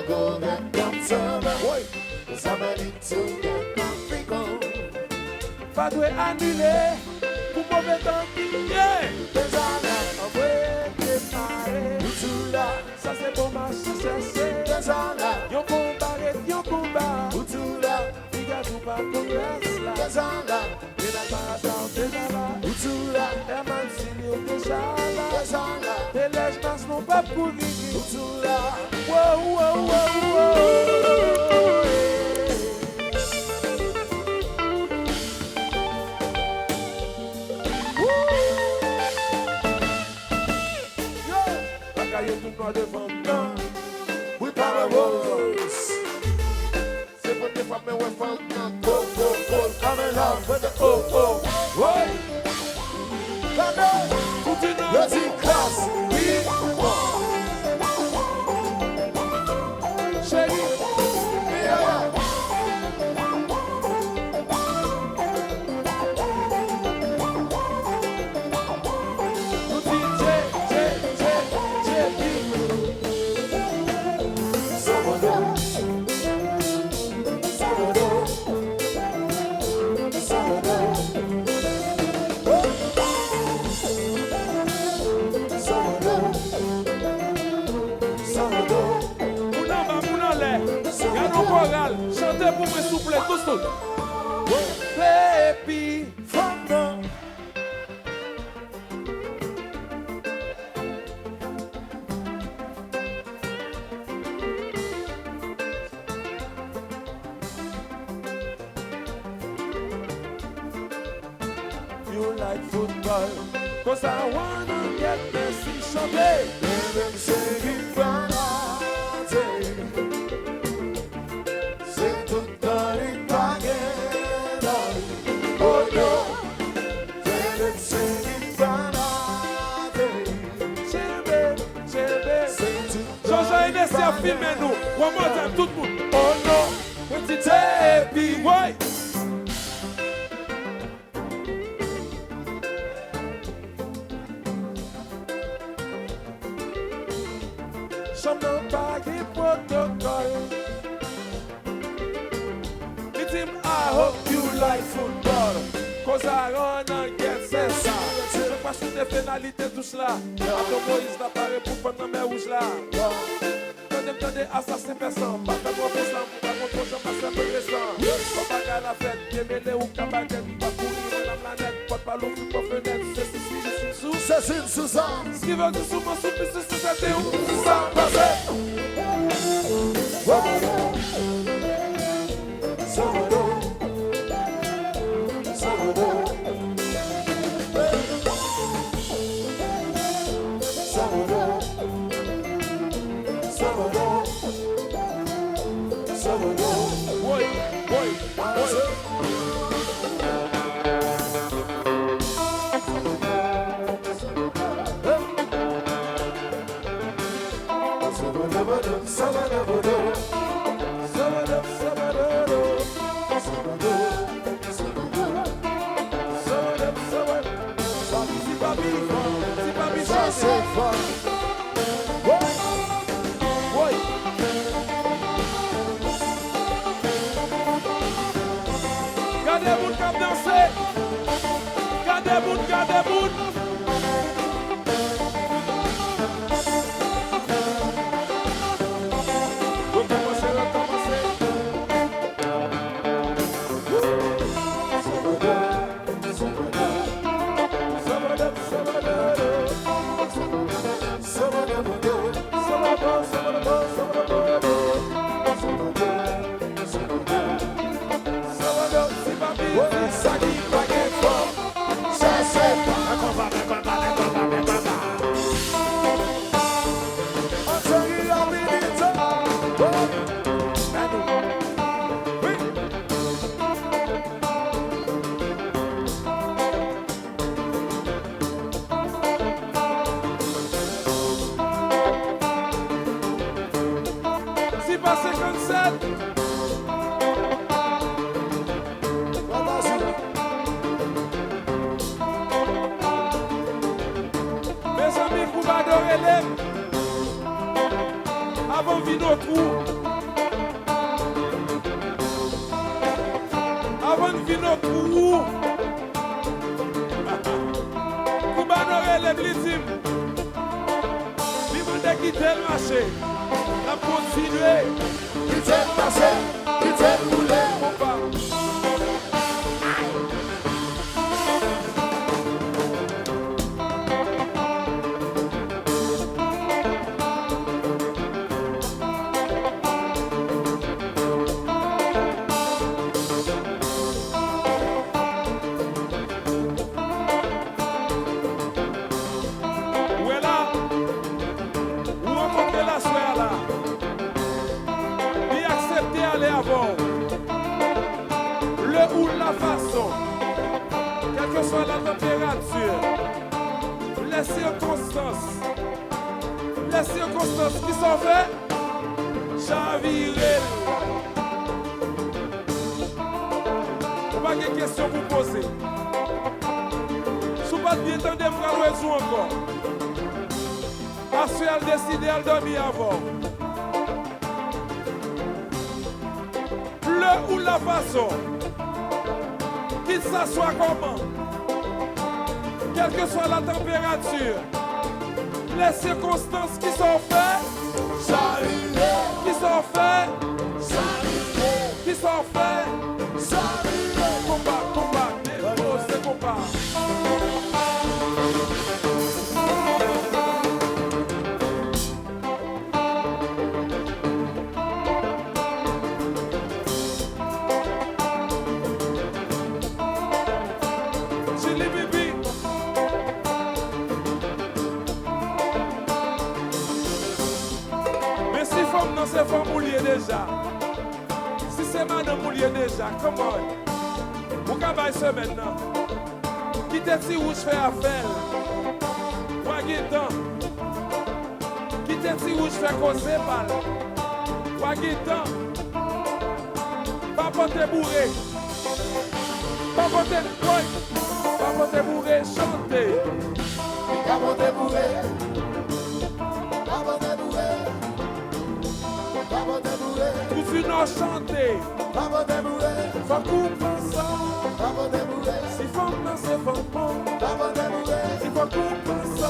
go get them summer. Summer need to get comfy cold. Pas de annuler pour mauvais temps. Yeah. Desala, Envoyer des marées. Utula, Ça c'est bon marché, c'est. Desala, Yon combat. Utula, Diga tout pas congrès là. Desala, Et la marathon déjà là. Utula, Herman Silio déjà là. Desala, Et les gens n'ont pas pour gagner. Utula. Wow, wow, wow, wow. We power rose. C'est pour des femmes, mais ouais, femmes, come in love with the oh. Ouais. Let's see class. Chérie. Yeah. Chantez pour me souffler tous. Baby, From the you like football, cause I wanna get Messi chanter. Them singing Granate. Sing to Tony Pagana. Oh no. Them singing Granate. Chebe. Sing to Jean-Jean Inès a filmé nous. One more time, tout le monde. Oh non, petit baby, ouais. Champion pas qui protocole. Me team, I hope you like football. Cause I wanna get ça. Je passe des pénalités tout cela. Après Moïse l'apparaît pour prendre la mer rouge là. Tendez, assassin personne. Pas faire trop récent. Pas contre Jean passe un peu récent. Pas bagarre la fête. Bien mêlé ou cabaguette. Pas courir dans la planète. Pas de ballon plus pas fenêtre. C'est si sous. C'est une Suzanne. Ce qui veut dire sous mon soupe, c'est où? C'est ça, passé. Gardez-vous, cap danser. Gardez-vous. Avant de venir au trou. Avant de venir au trou. Koubanore l'église. Limande quitter le marché. La continuer. Quitter le marché. Quitter le rouler. Quelle que soit la température, les circonstances qui sont faites, chavirer. On n'a pas de questions pour poser. Si vous n'avez pas bien entendu, frère, raison encore. Parce qu'elle décide de dormir avant. Le ou la façon. Qu'il s'assoit comment, quelle que soit la température, les circonstances qui sont faites, qui sont faites, qui sont faites, combat, dépose, combat. Si c'est femme moulier déjà, si c'est madame moulier déjà, comment vous avez ce maintenant? Qui te dit où je fais affaire? Wagitan. Qui te dit où je fais causer mal? Wagitan. Pas porter bourré. Pas porter bourré, chanter. Pas porter bourré. Tout une heure chanter. Faut qu'on pense. Si femme dans ses femme. Si faut qu'on pense.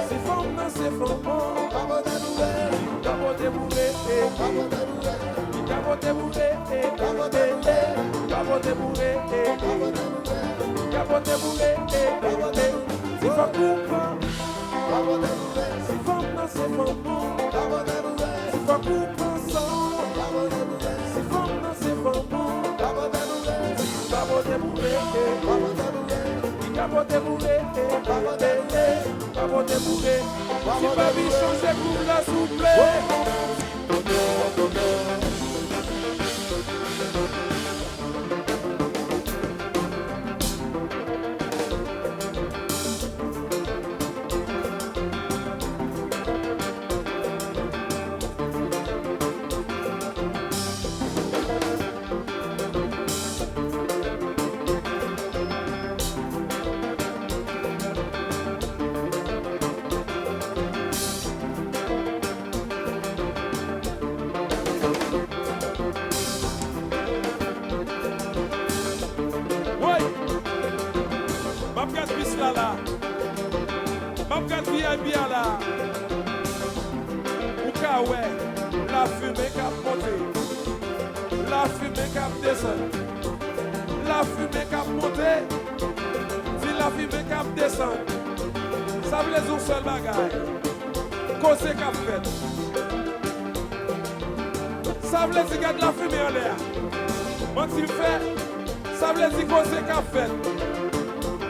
Si femme dans ses femme. Capote bourré. Capote bourré. Capote bourré. Capote bourré. Si faut qu'on pense. Si femme dans ses femme. Si faut qu'on pense. Si femme dans ses femme. Capote bourré. Capote bourré. Capote bourré. Si pas vie changer pour la souple. Bien là, ou ka ouais, la fumée cap monter, la fumée cap descendre, la fumée cap monter, si la fumée cap descendre, ça veut dire un seul bagage, cause cap fait, ça veut dire qu'il y a de la fumée en l'air, moi tu fais, ça veut dire cause cap fait,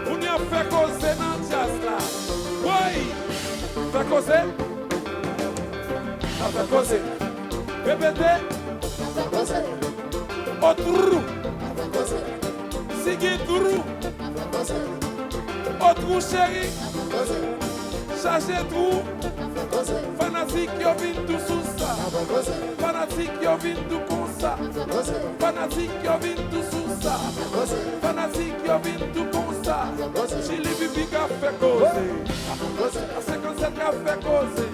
on y a fait cause dans jazz là, oui. Fait causer. Ça fait causer. Répétez. Ça fait causer. Autre. Ça fait causer. Sigui trou. Ça fait causer. Autre chéri. Ça fait causer. Chargez trou. Ça fait causer. Fanatique qui vient tout sous ça. Ça fait causer. Fanatique qui vient tout comme ça. Ça fait causer. Fanatique qui vient tout sous ça. Ça fait causer. Fanatique qui vient tout comme ça. Ça fait causer. Chili bibi qui fait causer. Ça fait causer. À 57 qui fait causer.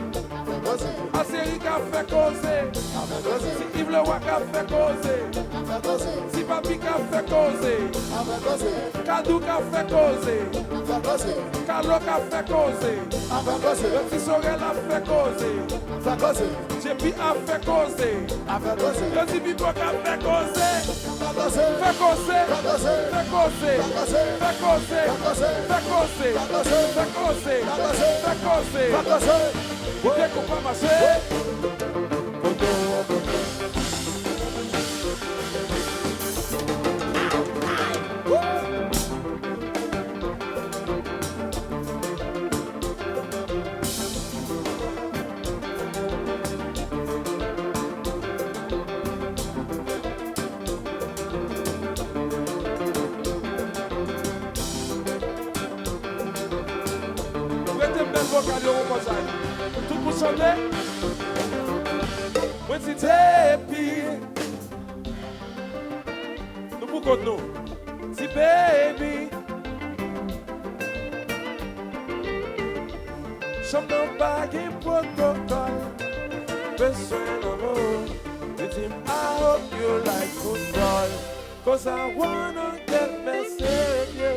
A série qui a fait causer. Si Yves le Roi qui a fait causer. Si Papi qui a fait causer. Kadou qui a fait causer. Carlo qui a fait causer. Le petit Sorel a fait causer. JP a fait causer. Le petit Bibo qui a fait causer. Fait causer. Fait causer. Fait causer. Fait causer. Fait causer. Fait causer. Vous dites qu'on va marcher. Tout pour chanter. When c'est happy. Nous pour contre nous. Si baby. Chante dans baguette protocole. Besoin d'amour. With him I hope you like football. Cause I wanna get message you.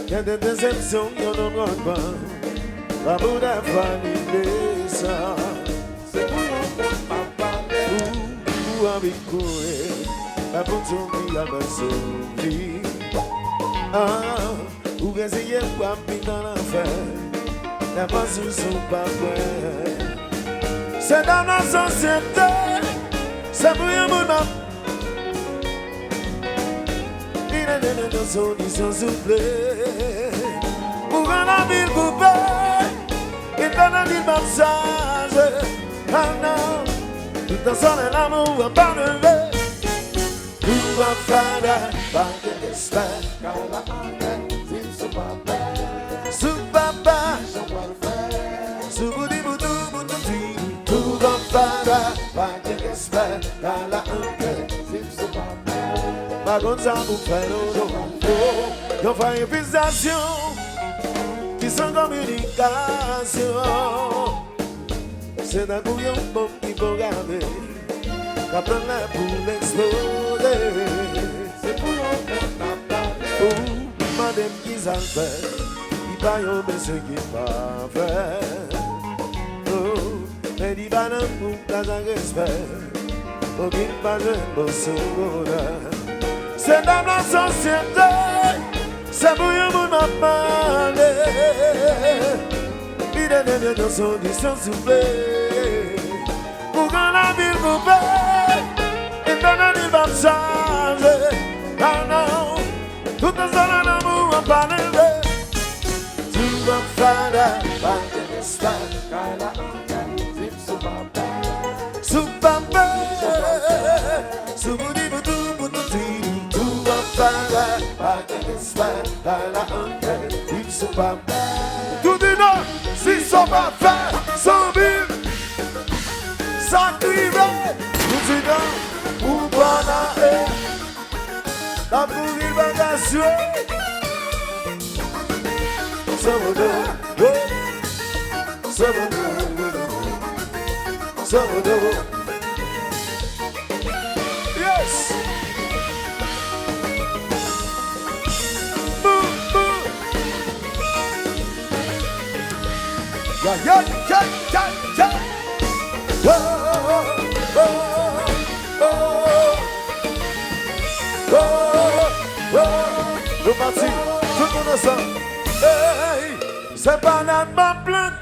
Y'a des déceptions, y'en a pas. La boue d'un famille, ça. C'est pour nous, papa. Ou avec coué. La boue de la vie. Ah, ou essayer de pas dans l'affaire. La base sont pas prêts. C'est dans la société. C'est pour nous, papa. Nos auditions soufflées pour la ville coupée et dans la ville massage. Ah non, tout en son l'amour va pas lever. Tout va faire par des destins. Car la enquête, c'est sous papa. Sous papa. Sous boudi boudou boudou. Tout va faire par des destins. Car la enquête, c'est sous papa. Pas comme ça pour faire l'eau. Y'en fait une fixation qui sans communication. C'est un couillon bon qui peut garder. Qu'après là pour l'exploser. C'est pour l'on qu'on a parlé. Oh, madame qui s'en fait. Il pas yon monsieur qui va faire. Oh, mais il va dans pour la respect. Oh, qu'il va de beau sourire. C'est dans la société, c'est pour vous m'appeler. Il est de nos auditions soufflées. Pour quand la ville coupée, et dans la vie va changer. Ah non, tout est dans l'amour à pas lever. Tout va faire par des destins. Car la enquête, c'est sous papa. Sous papa, sous boudi boudou. Tout dit non, si ça va faire 100 000, ça crive. Tout dit non, ou pas la pour il va gâcher. Yes. Move, move. Yeah, yeah, yeah, yeah, yeah. Oh, oh, oh, oh, oh. Le parti, tout le monde ensemble. Hey, c'est pas la ma plante.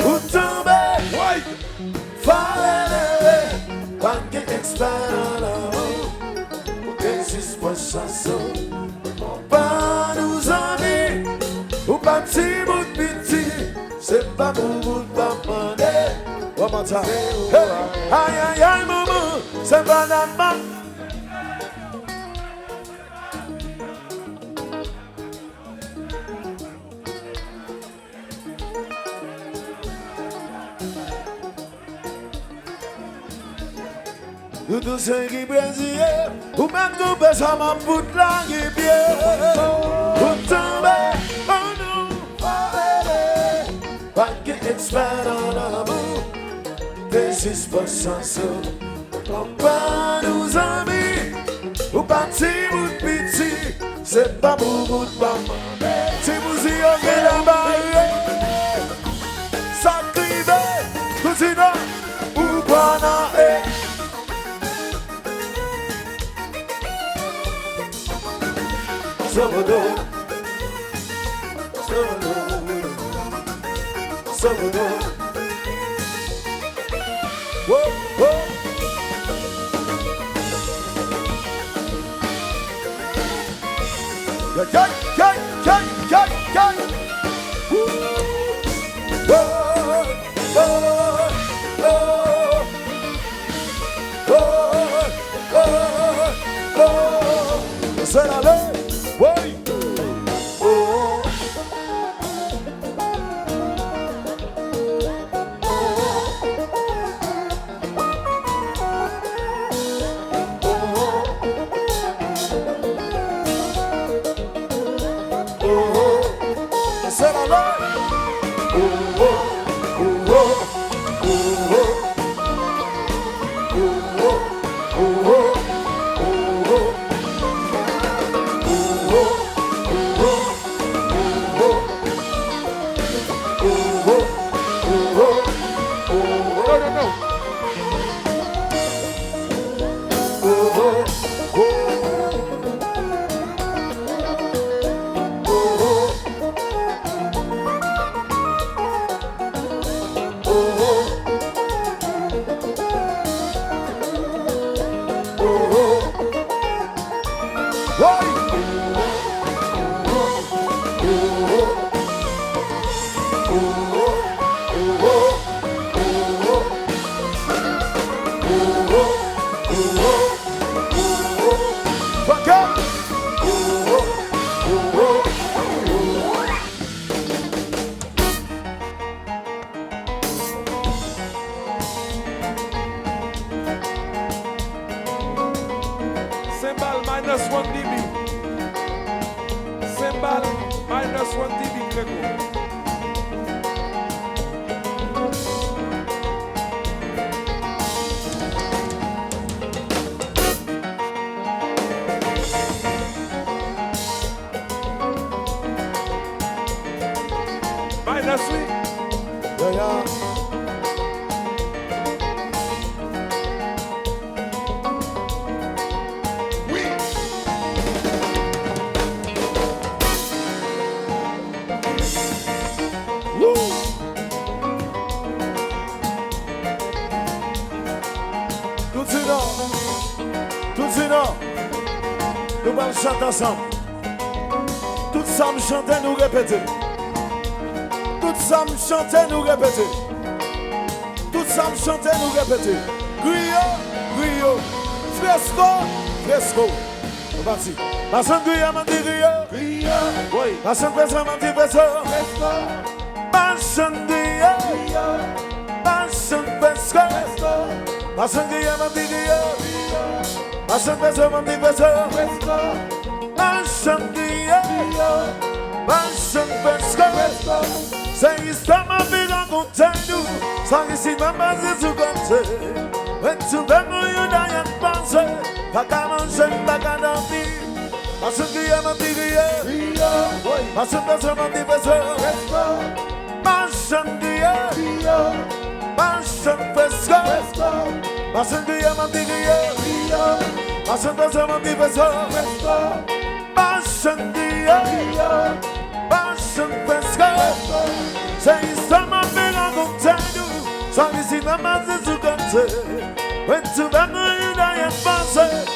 Où tomber, fallait pas qu'il expert l'amour. Qu'est-ce que ça sonne? Pas nous amis, ou pas petit bout de petit, c'est pas mon bout de pas demander. One more time. Hey, aïe aïe aïe maman, c'est pas la main. Tout ce qui brésilien, ou même qu'on peut ça m'a foutre la rivière. Ou tomber, oh non, pas qu'il expert dans l'amour. This is for Sanso. Pas nous amis, ou pas petit bout de pitié, c'est pas mon bout de maman. Si vous y avez la barrière, ça crive, tout sinon, ou pas n'a. Salvador, Salvador, Salvador. Whoa, whoa. Yeah, yeah, yeah, yeah, yeah, yeah. Woo. Whoa, whoa, whoa, whoa, whoa, whoa. C'est la loi. Why? Oh. C'est la loi. Oh, oh, oh, oh, oh, oh, oh, oh. Cymbal minus 1 dB. Cymbal minus 1 dB, Greco. Minus 3. Yeah, yeah. Tout ça, nous allons chanter ensemble. Tout ça, nous chanter, nous répéter. Tout ça, nous chanter, nous répéter. Tout ça, nous chanter, nous répéter. Griot, griot, fresco, fresco. C'est parti. Ma sangria mandi rio. Ma sanguesa mandi beso. Ma sangria. Ma sanguesa. Ma sangria mandi rio. Ma sanguesa mandi beso. Ma sangria. Ma sanguesa. Say está ma vida contando. Sang si mama se tu conte. When to them you die and pass. Pagamos en Bacanambi. Masangria mandiria. Masangria mandiria. Masangria. Masangria. Masangria mandiria. Masangria mandiria. Masangria. Masangria. Say some of me are going to do. Some is in the mountains to come to. When to them you die and pass. So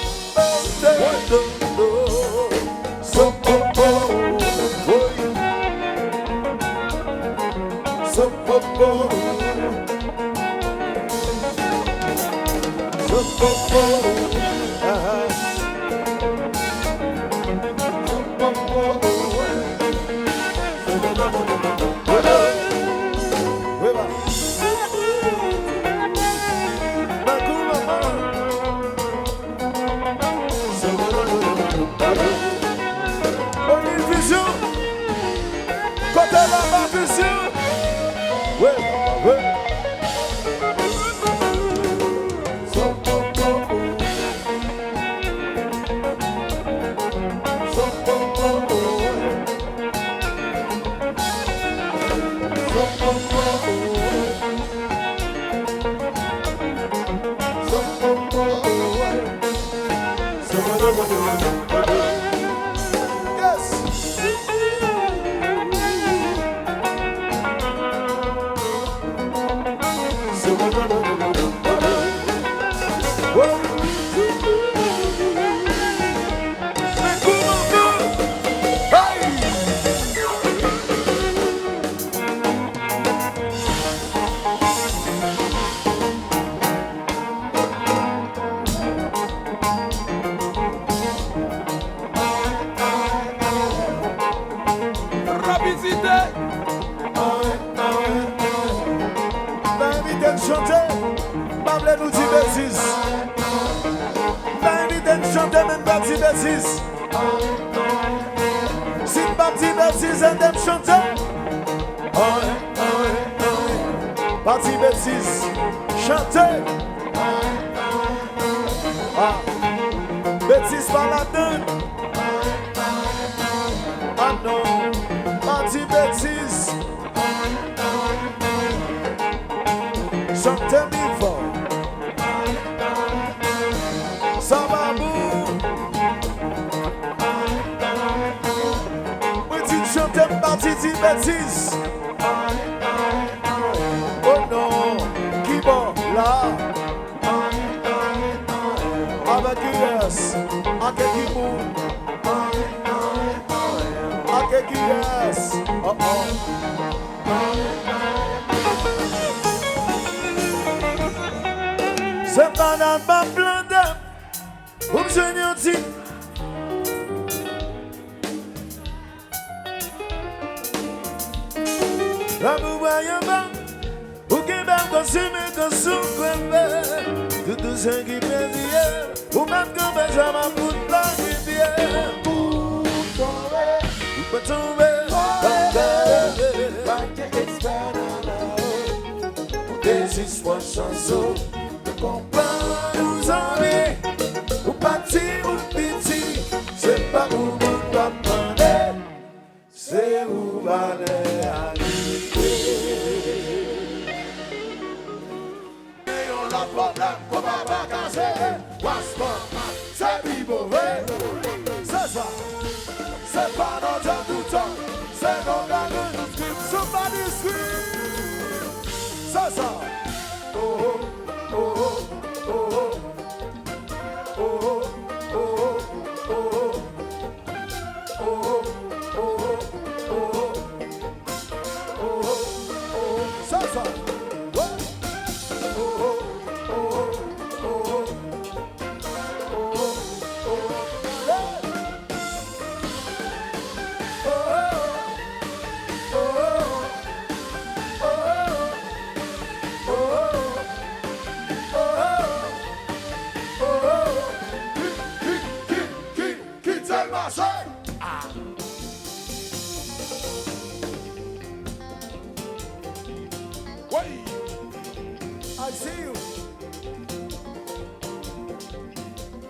see you.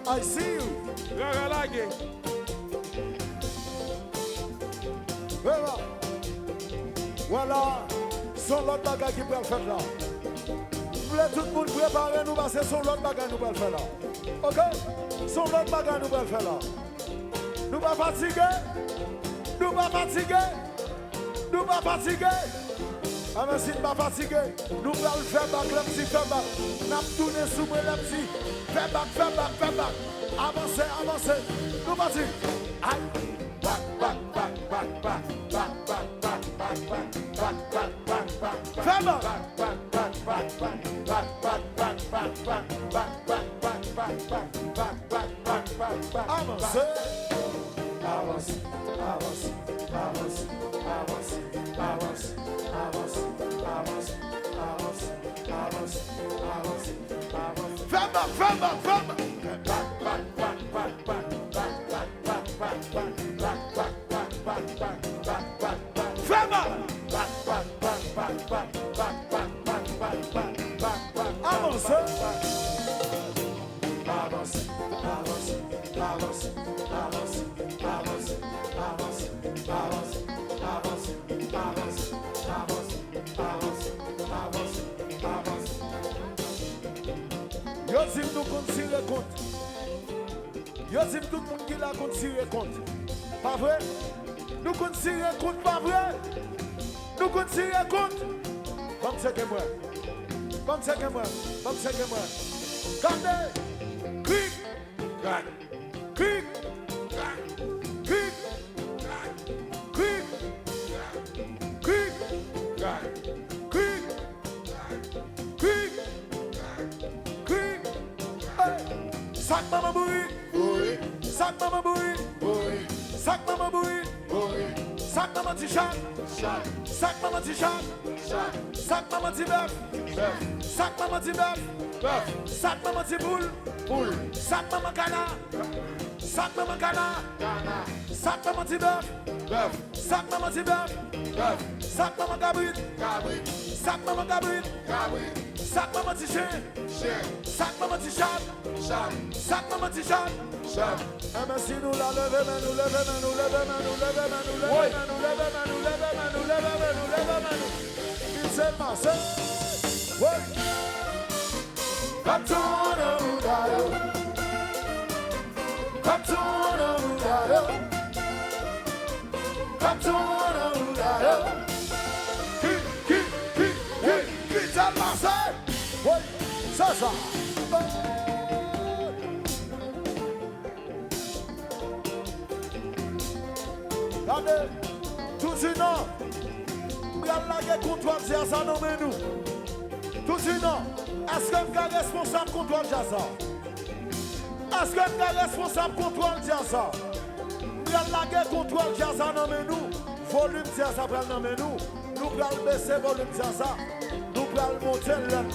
I see you. Ragalage. Voilà. Son l'autre bagage qui peut le faire là. Voulez tout le monde préparer nous parce que son l'autre bagage nous peut le faire là. Ok? Son l'autre bagage nous peut le faire là. Nous pas fatigués. Nous pas fatigués. Nous pas fatigués. Ah mais si nous pas fatigués, nous allons faire back, le petit faire back. Nous allons tourner sous moi le petit. Faire back, faire back, faire back. Avancez, avancez. Nous partis. Aïe. Back, back, back, back, back, back, back, back, back, back, back, back, back, back. Faire back. Back, back, back, back, back, back, back, back, back, back, back, back, back, back, back, back, back, back, back, back. Avancez. Avancez, avancez, avancez, avancez, avancez, avancez, avancez, avancez, avancez, avancez, avancez. Faire back, faire back, faire back. Back, back, back, back, back, back, back, back, back, back, back, back, back, back, back, back, back, back. Faire back. Back, back, back, back, back, back, back, back, back, back, back, back. Avancez. Avancez, avancez, avancez, avancez, avancez, avancez, avancez, avancez, avancez, avancez, avancez, avancez, avancez. Yo si nous considérons compte. Yo si tout le monde qui l'a considéré compte. Pas vrai? Nous considérons compte, pas vrai? Nous considérons compte. Comme c'est que moi. Comme c'est que moi. Comme c'est que moi. Gardez. Clic. Clic. Clic. Clic. Clic. Clic. Clic. Clic. Sac maman bourri. Oui. Sac maman bourri. Oui. Sac maman bourri. Oui. Sac maman t-shirt. Sac maman t-shirt. Sac maman t-bœuf. Sac maman t-bœuf. Sac maman t-boule. Sac maman canard. Sac maman canard. Sac maman t-bœuf. Sac maman t-bœuf. Sac maman cabrit. Sac maman cabrit. Sac maman t-chien. Sac maman t-chat. Sac maman t-chat. Mais si nous la levons, nous levons, nous levons, nous levons, nous levons, nous levons, nous levons, nous levons, nous levons, il s'est passé. Oui. Katona Mudayo. Katona Mudayo. Katona Mudayo. Qui s'est passé. Oui, c'est ça. Regardez, tout de suite, non. Regardez la guerre contre toi, ça nomme nous. Tout de suite, non. Est-ce que vous êtes responsable contre le Jazza? Est-ce que vous êtes responsable contre le Jazza? Regardez la guerre contre le Jazza, nomme nous. Volume Jazza, nomme nous. Nous allons baisser volume Jazza. Nous allons monter l'un.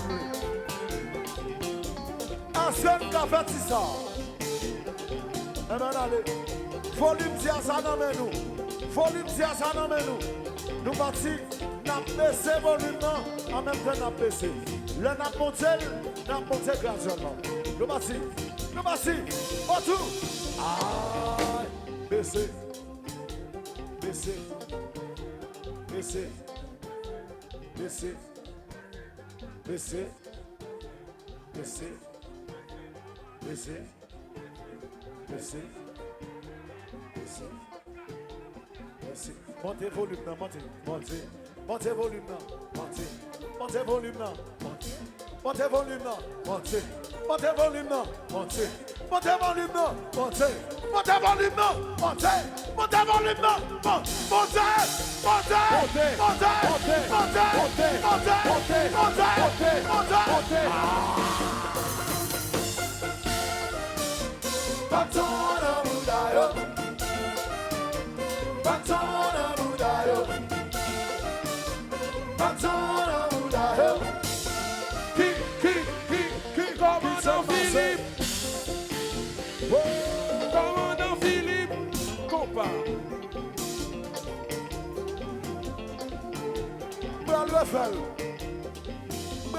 Est-ce que vous avez fait ça? Eh bien, allez. Volume Jazza, nomme nous. Volume Jazza, nomme nous. Nous partons, nous avons baissé volume, en même temps, nous avons baissé. Le n'a monté graduellement. Nous partons, autour. Aïe, baissé, baissé, baissé, baissé, baissé, baissé, baissé, baissé, baissé. Merci. Montez volume, montez, montez, montez volume, montez, montez volume, montez, montez volume, montez, montez volume, montez, montez volume, montez, montez volume, montez, montez volume, montez, montez, montez, montez. Katona Mudayo. Katona Mudayo. Katona Mudayo. Qui, Commandant Philippe. Commandant Philippe. Compa. Bral le fel.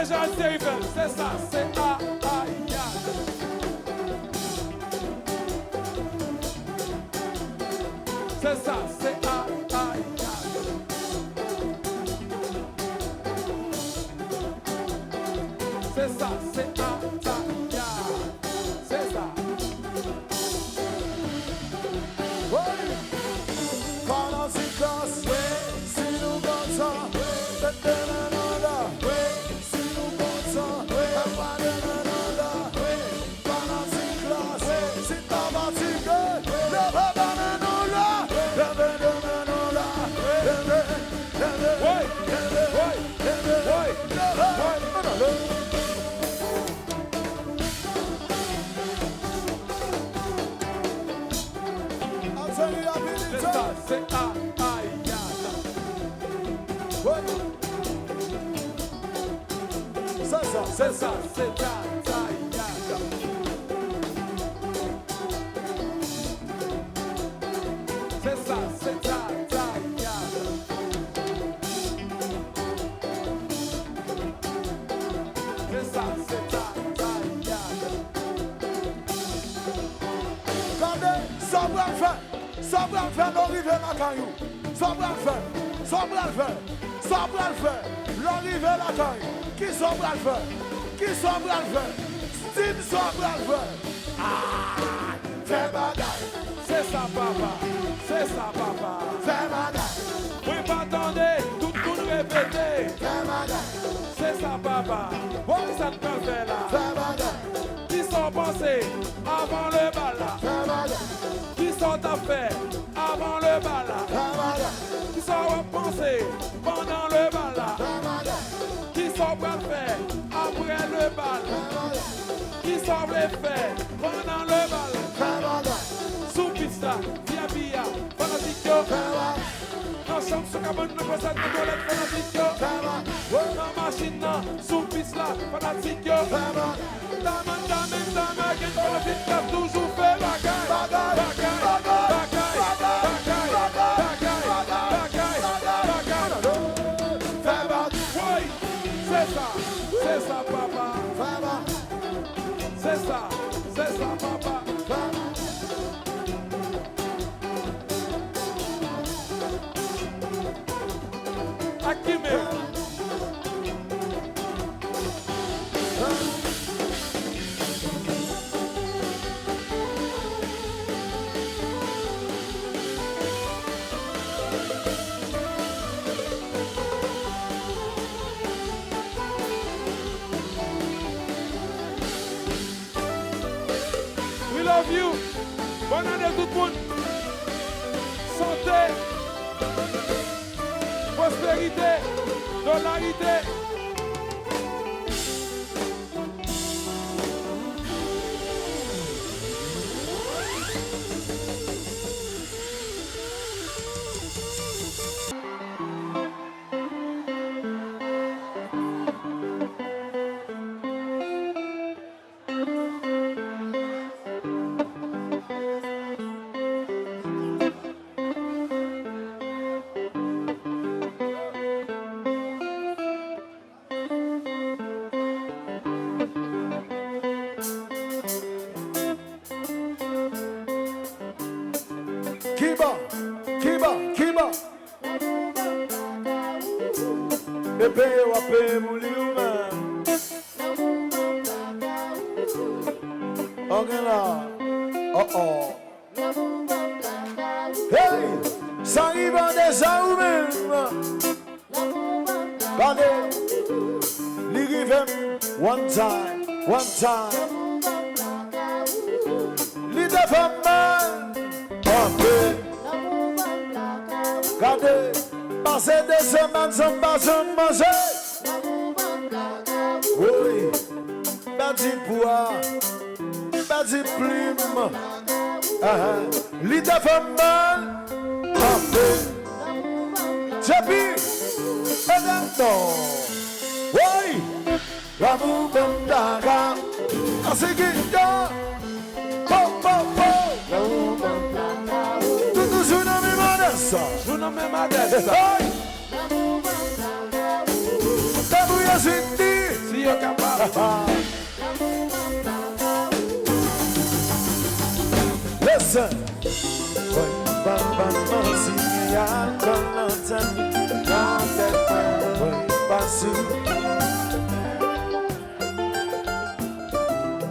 déjà un terrible, c'est ça, c'est A, ya. C'est ça, c'est A, ya. C'est ça, c'est A, ya. C'est ça. Pendant cette classe, si nous pensons, si nous pensons, pendant cette classe, si t'as battu que, le banano là, c'est A, ya. C'est ça, C'est ça, c'est A, ya. C'est ça, c'est A, ya. C'est ça, c'est A, ya. Regardez, ça va le faire. Ça va le faire, l'arrivée la caillou. Ça va le faire, ça va le faire, ça va le faire. L'arrivée la caillou. Qui ça va le faire? Qui ça va le faire? Steve ça va le faire. Ah, fais bagaille. C'est ça, papa. C'est ça, papa. Fais bagaille. Oui, pas attendez, tout le monde répéter. Fais bagaille. C'est ça, papa. Qu'est-ce que ça te fait là? Fais bagaille. Qui sont pensés avant le bal là? Fais bagaille. Qui sont affaires avant le bal là? Fais bagaille. Qui sont repensés pendant le bal là? Fais bagaille. Qui sont prêts faire après le bal? Qui sont prêts faire pendant le bal? Fais bagaille. Sous piste là, via, fanatique yo. Fais bagaille. Dans chambre, sous cabane, nous possède nos toilettes, fanatique yo. Fais bagaille. Dans machine là, sous piste là, fanatique yo. Fais bagaille. Daman, gen fanatique là, toujours fait bagaille. Bagaille. Bagaille, Bagaille. bagaille, bagaille, bagaille, bagaille. Fais bagaille. Oui, c'est ça, papa. Fais bagaille. C'est ça, papa. Akime. We love you. Bonne année tout le monde. Santé, prospérité, dollarité. Kiba. Pepe wape muliuma. Okay là. Oh. Hey, ça arrive déjà ou même. Regardez, l'irrivem one time. L'idée femme man. Regardez, passer des semaines sans manger. Oui, bâti poids, bâti plume. L'idée femme man. Chapi, et d'accord. Oui, l'amour comme Dakar. C'est qui Tudo tsunami madessa. Tsunami madessa. Tabuya Cindy. yo capable. Listen.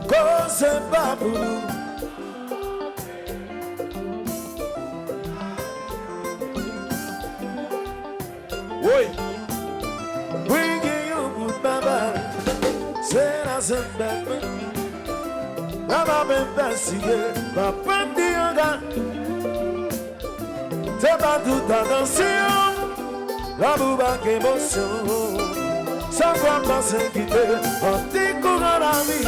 Cause babu. Oi. We give you good baba. Say that's a bad man. I'm a investigator. Papa Dioga. C'est pas toute attention. La bouba qu'émotion. Sans quoi pas s'inquiéter. On découvre la vie.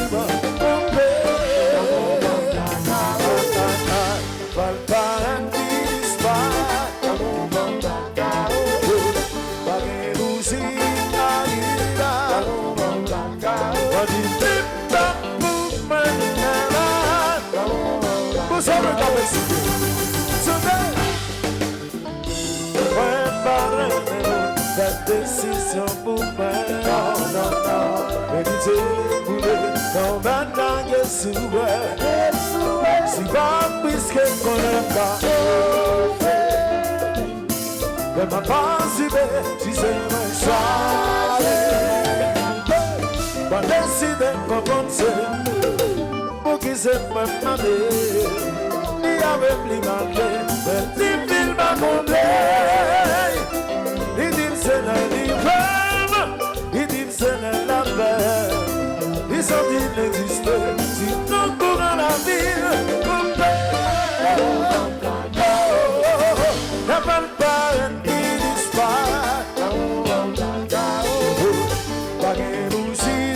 Décision pour moi, non, non, non. Méditer, bouler, non, maintenant, Yeshua. Si pas puisque qu'on n'aime pas, mais ma pensée, si c'est moi, choisir. Pas décider qu'on pense, pour qui c'est pas demandé. Il y avait plus marqué, mais il m'a comblé. Il dit c'est la liberté, il dit c'est la paix. Ils sont inexistés, si nous courons la ville, comme n'a pas le parent qui disparaît. Pas de bougie,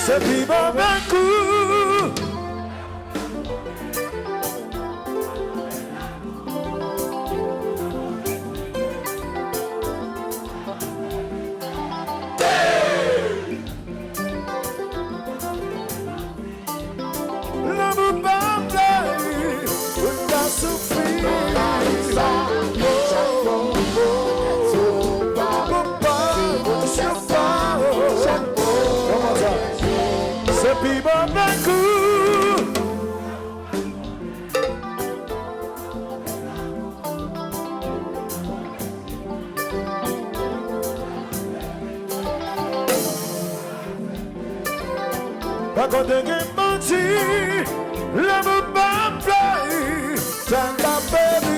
c'est vivant d'un coup. L'amour parfait, pas souffrir. C'est vivant d'un coup. Pas qu'on te guette menti, l'amour parfait, t'as la baby.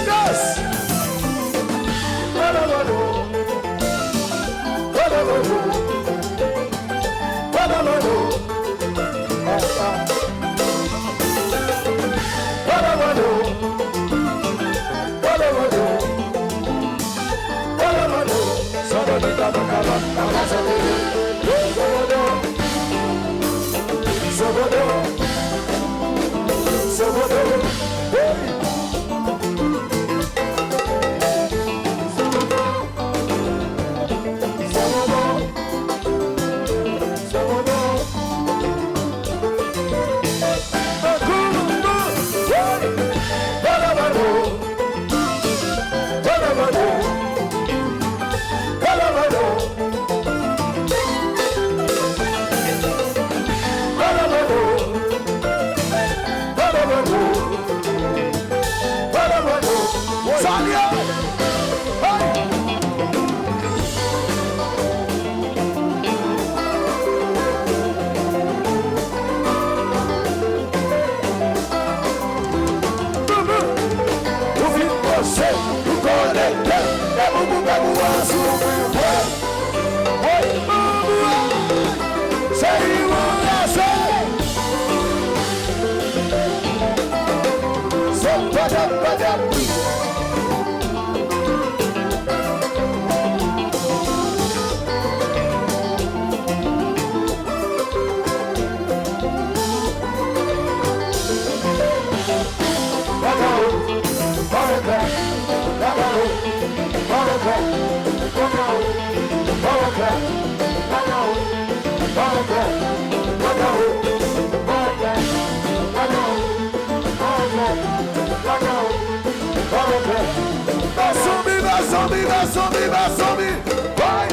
Yes! say, you call it, yeah, bubu babu wasu, hey, bubu, say you wanna say, so bada, Vai,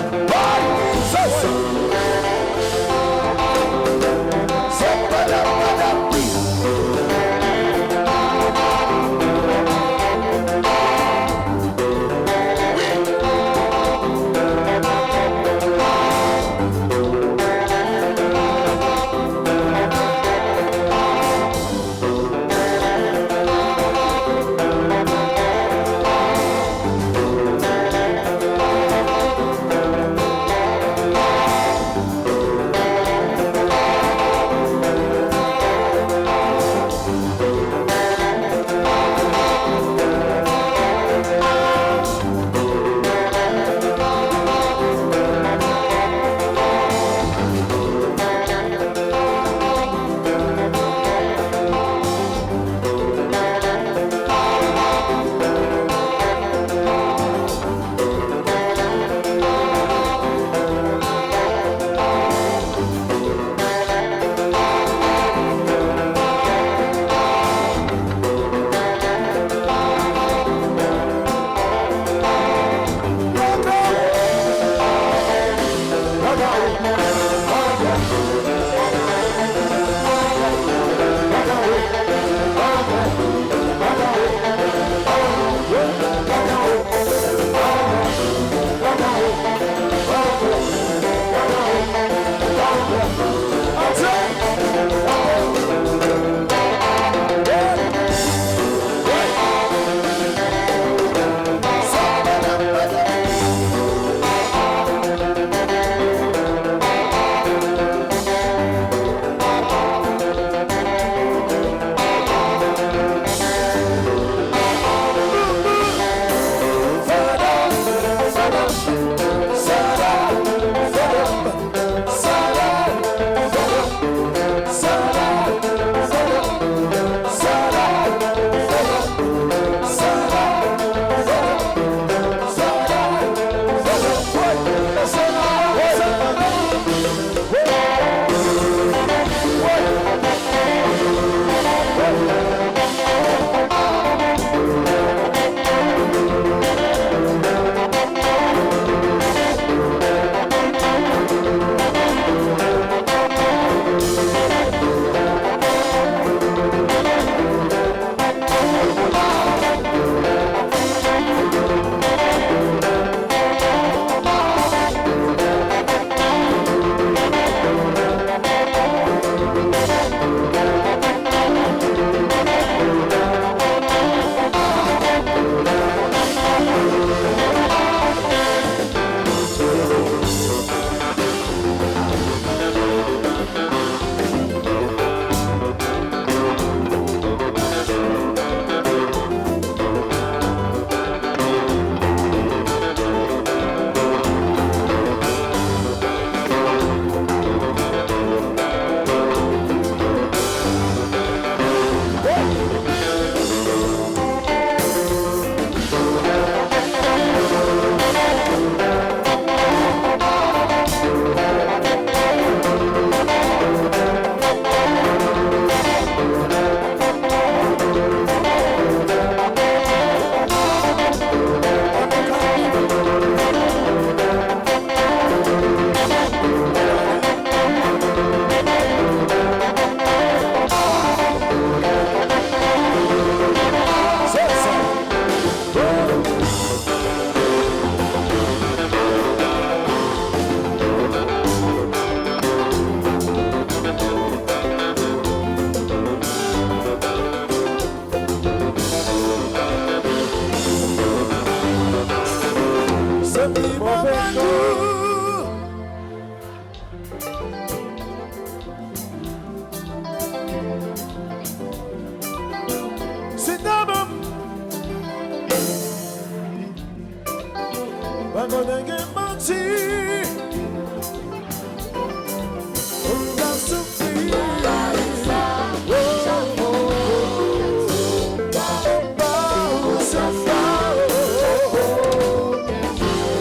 pas qu'on ait menti.